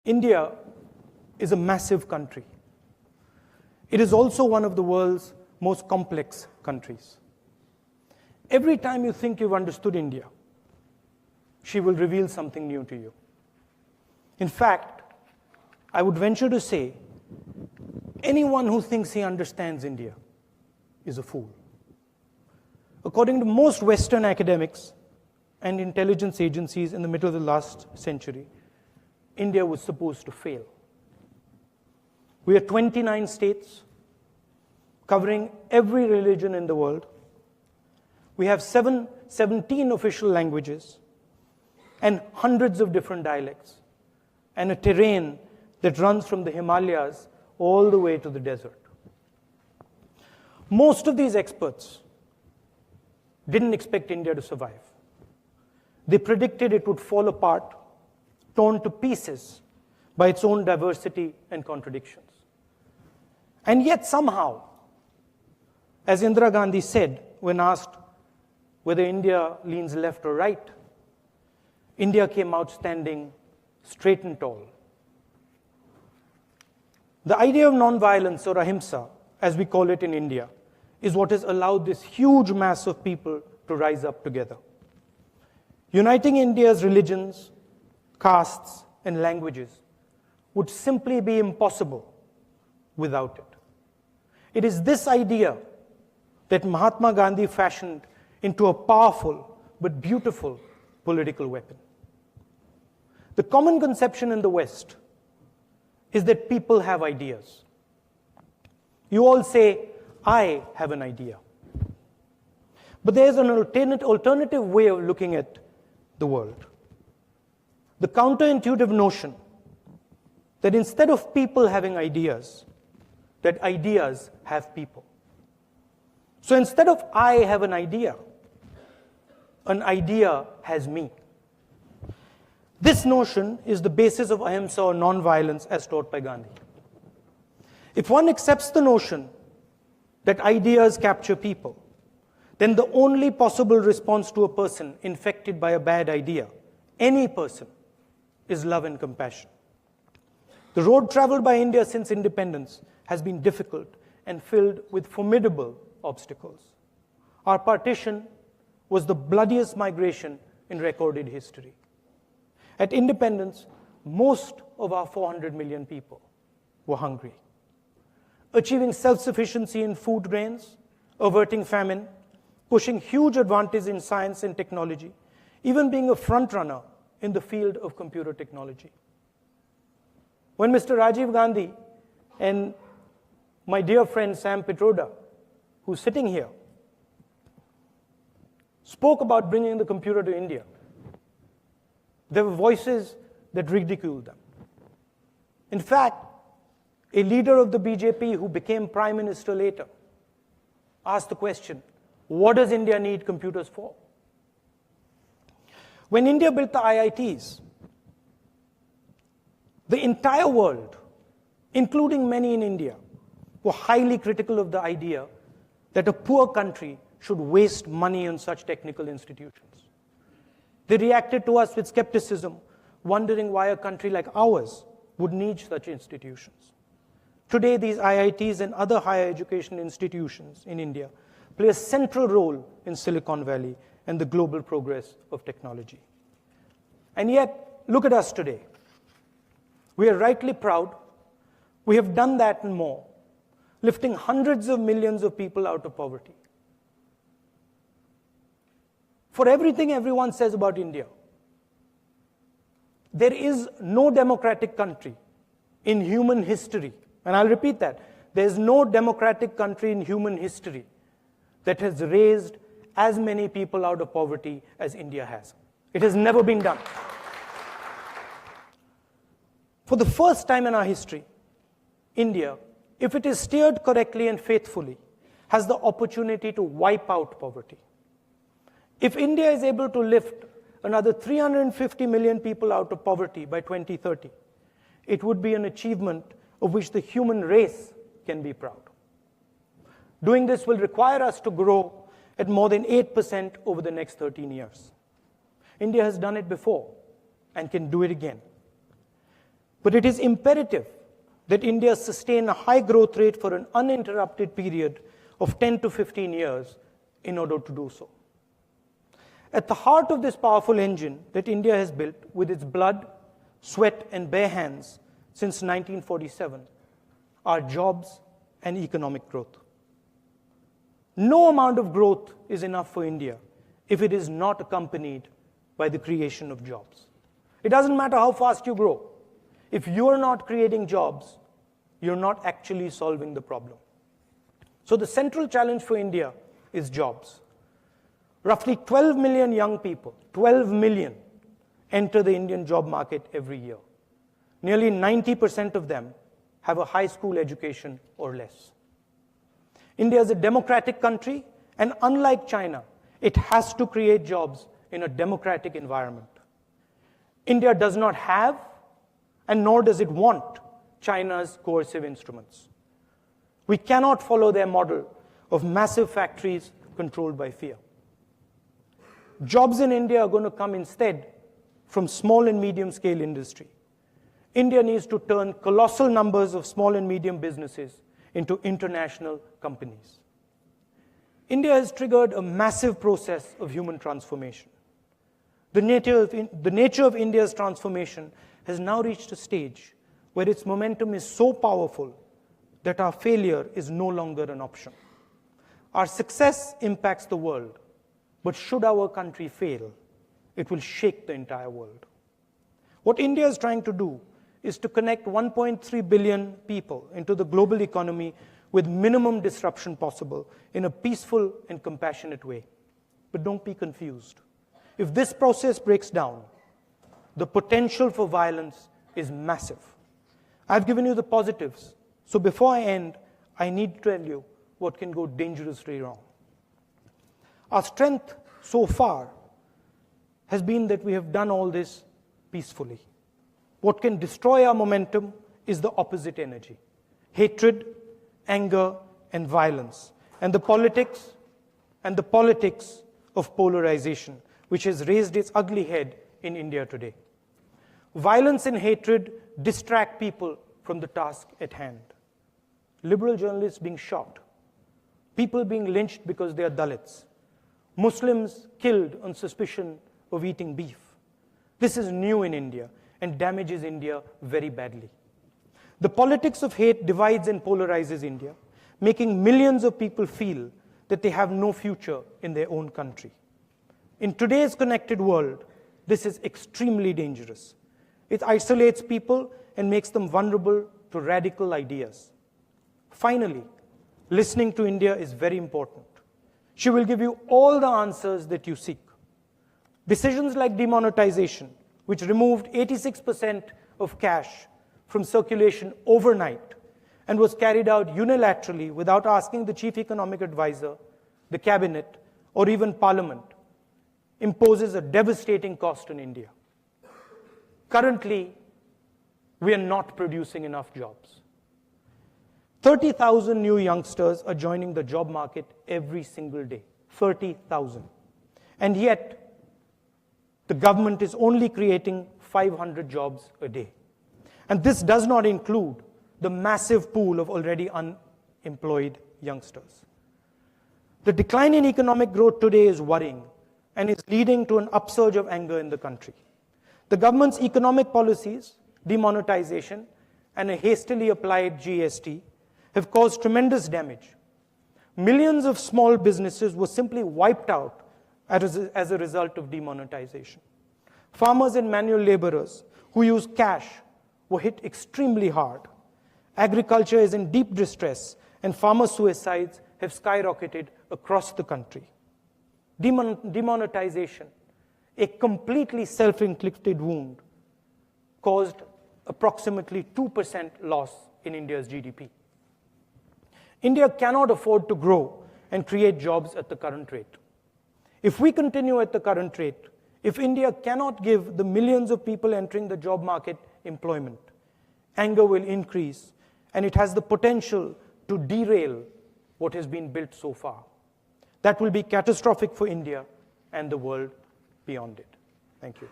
India is a massive country. It is also one of the world's most complex countries. Every time you think you've understood India, she will reveal something new to you. In fact, I would venture to say, anyone who thinks he understands India is a fool. According to most Western academics and intelligence agencies in the middle of the last century, India was supposed to fail. We are 29 states, covering every religion in the world. We have 17 official languages and hundreds of different dialects, and a terrain that runs from the Himalayas all the way to the desert. Most of these experts didn't expect India to survive. They predicted it would fall apart, torn to pieces by its own diversity and contradictions. And yet somehow, as Indira Gandhi said when asked whether India leans left or right, India came out standing straight and tall. The idea of non-violence, or ahimsa, as we call it in India, is what has allowed this huge mass of people to rise up together. Uniting India's religions, castes, and languages would simply be impossible without it. It is this idea that Mahatma Gandhi fashioned into a powerful but beautiful political weapon. The common conception in the West is that people have ideas. You all say, I have an idea. But there's an alternative way of looking at the world. The counterintuitive notion that instead of people having ideas, that ideas have people. So instead of I have an idea has me. This notion is the basis of ahimsa, or non-violence, as taught by Gandhi. If one accepts the notion that ideas capture people, then the only possible response to a person infected by a bad idea, any person, is love and compassion. The road traveled by India since independence has been difficult and filled with formidable obstacles. Our partition was the bloodiest migration in recorded history. At independence, most of our 400 million people were hungry. Achieving self-sufficiency in food grains, averting famine, pushing huge advantage in science and technology, even being a front-runner in the field of computer technology. When Mr. Rajiv Gandhi and my dear friend Sam Pitroda, who's sitting here, spoke about bringing the computer to India, there were voices that ridiculed them. In fact, a leader of the BJP who became prime minister later asked the question, what does India need computers for? When India built the IITs, the entire world, including many in India, were highly critical of the idea that a poor country should waste money on such technical institutions. They reacted to us with skepticism, wondering why a country like ours would need such institutions. Today, these IITs and other higher education institutions in India play a central role in Silicon Valley and the global progress of technology. And yet, look at us today. We are rightly proud. We have done that and more, lifting hundreds of millions of people out of poverty. For everything everyone says about India, there is no democratic country in human history, and I'll repeat that, there is no democratic country in human history that has raised as many people out of poverty as India has. It has never been done. For the first time in our history, India, if it is steered correctly and faithfully, has the opportunity to wipe out poverty. If India is able to lift another 350 million people out of poverty by 2030, it would be an achievement of which the human race can be proud. Doing this will require us to grow at more than 8% over the next 13 years. India has done it before and can do it again. But it is imperative that India sustain a high growth rate for an uninterrupted period of 10 to 15 years in order to do so. At the heart of this powerful engine that India has built with its blood, sweat, and bare hands since 1947 are jobs and economic growth. No amount of growth is enough for India if it is not accompanied by the creation of jobs. It doesn't matter how fast you grow. If you're not creating jobs, you're not actually solving the problem. So the central challenge for India is jobs. Roughly 12 million young people, 12 million, enter the Indian job market every year. Nearly 90% of them have a high school education or less. India is a democratic country, and unlike China, it has to create jobs in a democratic environment. India does not have, and nor does it want, China's coercive instruments. We cannot follow their model of massive factories controlled by fear. Jobs in India are going to come instead from small and medium-scale industry. India needs to turn colossal numbers of small and medium businesses into international companies. India has triggered a massive process of human transformation. The nature of India's transformation has now reached a stage where its momentum is so powerful that our failure is no longer an option. Our success impacts the world, but should our country fail, it will shake the entire world. What India is trying to do is to connect 1.3 billion people into the global economy with minimum disruption possible in a peaceful and compassionate way. But don't be confused. If this process breaks down, the potential for violence is massive. I've given you the positives, so before I end, I need to tell you what can go dangerously wrong. Our strength so far has been that we have done all this peacefully. What can destroy our momentum is the opposite energy: hatred, anger, and violence, and the politics of polarization, which has raised its ugly head in India today. Violence and hatred distract people from the task at hand. Liberal journalists being shot, people being lynched because they are Dalits, Muslims killed on suspicion of eating beef. This is new in India and damages India very badly. The politics of hate divides and polarizes India, making millions of people feel that they have no future in their own country. In today's connected world, this is extremely dangerous. It isolates people and makes them vulnerable to radical ideas. Finally, listening to India is very important. She will give you all the answers that you seek. Decisions like demonetization, which removed 86% of cash from circulation overnight and was carried out unilaterally without asking the chief economic advisor, the cabinet, or even parliament, imposes a devastating cost on India. Currently, we are not producing enough jobs. 30,000 new youngsters are joining the job market every single day. 30,000. And yet, the government is only creating 500 jobs a day. And this does not include the massive pool of already unemployed youngsters. The decline in economic growth today is worrying and is leading to an upsurge of anger in the country. The government's economic policies, demonetization, and a hastily applied GST have caused tremendous damage. Millions of small businesses were simply wiped out as a result of demonetization. Farmers and manual laborers who use cash were hit extremely hard. Agriculture is in deep distress, and farmer suicides have skyrocketed across the country. Demonetization, a completely self-inflicted wound, caused approximately 2% loss in India's GDP. India cannot afford to grow and create jobs at the current rate. If we continue at the current rate, if India cannot give the millions of people entering the job market employment, anger will increase, and it has the potential to derail what has been built so far. That will be catastrophic for India and the world beyond it. Thank you.